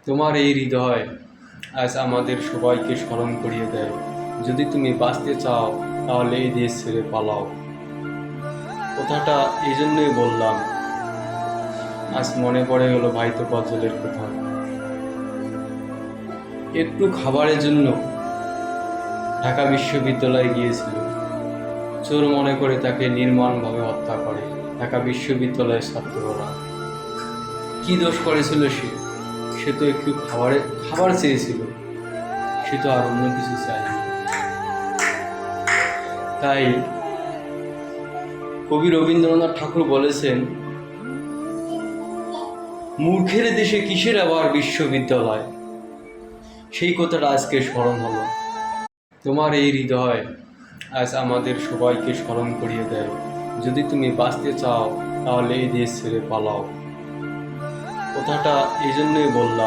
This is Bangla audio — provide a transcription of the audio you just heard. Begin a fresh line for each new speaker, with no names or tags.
তোমার এই হৃদয় আজ আমাদের সবাইকে স্মরণ করিয়ে দেয়, যদি তুমি বাঁচতে চাও তাহলে এই দেশ ছেড়ে পালাও। কথাটা এই জন্যই বললাম, আজ মনে পড়ে গেল ভাই তোফাজ্জলের কথা। একটু খাবারের জন্য ঢাকা বিশ্ববিদ্যালয়ে গিয়েছিল, চোর মনে করে তাকে নির্মমভাবে হত্যা করে ঢাকা বিশ্ববিদ্যালয়ের ছাত্ররা। কি দোষ করেছিল সে? সে তো একটু খাবার চেয়েছিল, সে তো আর অন্য কিছু চায়নি। তাই কবি রবীন্দ্রনাথ ঠাকুর বলেছেন, মূর্খের দেশে কিসের আবার বিশ্ববিদ্যালয়। সেই কথাটা আজকে স্মরণ হলো। তোমার এই হৃদয় আজ আমাদের সবাইকে স্মরণ করিয়ে দেয়, যদি তুমি বাঁচতে চাও তাহলে এই দেশ ছেড়ে পালাও। কথাটা এই জন্যই বললাম।